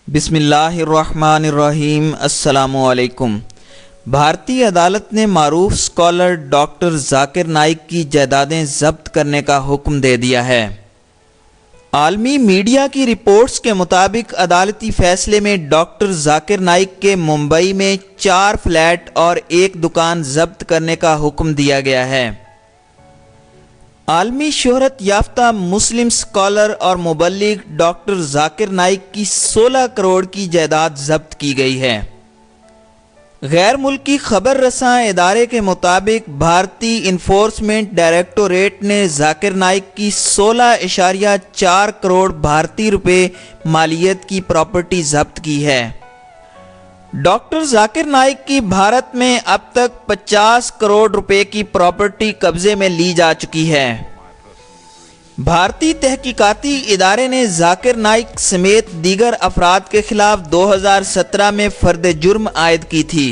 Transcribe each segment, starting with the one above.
بسم اللہ الرحمن الرحیم۔ السلام علیکم۔ بھارتی عدالت نے معروف اسکالر ڈاکٹر ذاکر نائک کی جائیدادیں ضبط کرنے کا حکم دے دیا ہے۔ عالمی میڈیا کی رپورٹس کے مطابق عدالتی فیصلے میں ڈاکٹر ذاکر نائک کے ممبئی میں 4 فلیٹ اور 1 دکان ضبط کرنے کا حکم دیا گیا ہے۔ عالمی شہرت یافتہ مسلم اسکالر اور مبلغ ڈاکٹر ذاکر نائک کی 16 کروڑ کی جائیداد ضبط کی گئی ہے۔ غیر ملکی خبر رساں ادارے کے مطابق بھارتی انفورسمنٹ ڈائریکٹوریٹ نے ذاکر نائک کی 16.4 کروڑ بھارتی روپے مالیت کی پراپرٹی ضبط کی ہے۔ ڈاکٹر ذاکر نائک کی بھارت میں اب تک 50 کروڑ روپے کی پراپرٹی قبضے میں لی جا چکی ہے۔ بھارتی تحقیقاتی ادارے نے ذاکر نائک سمیت دیگر افراد کے خلاف 2017 میں فرد جرم عائد کی تھی۔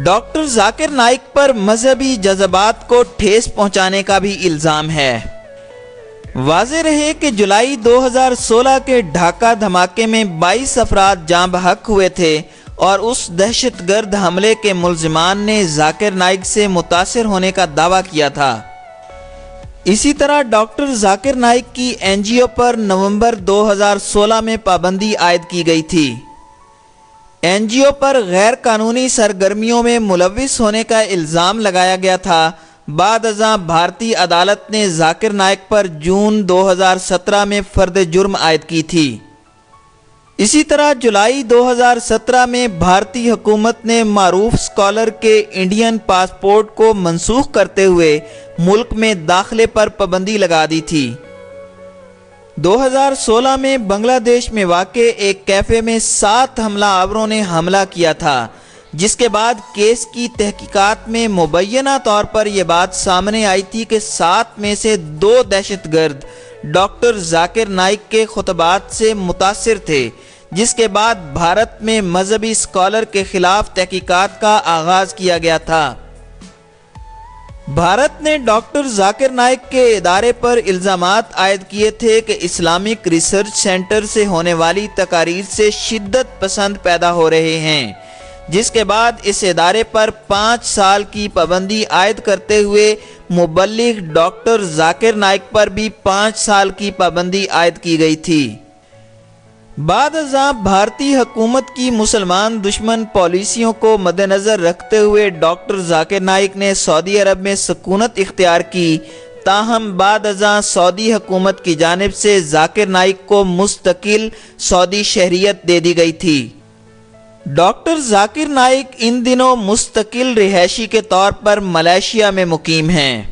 ڈاکٹر ذاکر نائک پر مذہبی جذبات کو ٹھیس پہنچانے کا بھی الزام ہے۔ واضح رہے کہ جولائی 2016 کے ڈھاکہ دھماکے میں 22 افراد جاں بحق ہوئے تھے اور اس دہشت گرد حملے کے ملزمان نے ذاکر نائک سے متاثر ہونے کا دعویٰ کیا تھا۔ اسی طرح ڈاکٹر ذاکر نائک کی NGO پر نومبر 2016 میں پابندی عائد کی گئی تھی۔ NGO پر غیر قانونی سرگرمیوں میں ملوث ہونے کا الزام لگایا گیا تھا۔ بعد ازاں بھارتی عدالت نے ذاکر نائک پر جون 2017 میں فرد جرم عائد کی تھی۔ اسی طرح جولائی 2017 میں بھارتی حکومت نے معروف اسکالر کے انڈین پاسپورٹ کو منسوخ کرتے ہوئے ملک میں داخلے پر پابندی لگا دی تھی۔ 2016 میں بنگلہ دیش میں واقع ایک کیفے میں 7 حملہ آوروں نے حملہ کیا تھا، جس کے بعد کیس کی تحقیقات میں مبینہ طور پر یہ بات سامنے آئی تھی کہ 7 میں سے 2 دہشت گرد ڈاکٹر ذاکر نائک کے خطبات سے متاثر تھے، جس کے بعد بھارت میں مذہبی اسکالر کے خلاف تحقیقات کا آغاز کیا گیا تھا۔ بھارت نے ڈاکٹر ذاکر نائک کے ادارے پر الزامات عائد کیے تھے کہ اسلامک ریسرچ سینٹر سے ہونے والی تقاریر سے شدت پسند پیدا ہو رہے ہیں، جس کے بعد اس ادارے پر 5 سال کی پابندی عائد کرتے ہوئے مبلغ ڈاکٹر ذاکر نائک پر بھی 5 سال کی پابندی عائد کی گئی تھی۔ بعد ازاں بھارتی حکومت کی مسلمان دشمن پالیسیوں کو مد نظر رکھتے ہوئے ڈاکٹر ذاکر نائک نے سعودی عرب میں سکونت اختیار کی، تاہم بعد ازاں سعودی حکومت کی جانب سے ذاکر نائک کو مستقل سعودی شہریت دے دی گئی تھی۔ ڈاکٹر ذاکر نائک ان دنوں مستقل رہائشی کے طور پر ملائیشیا میں مقیم ہیں۔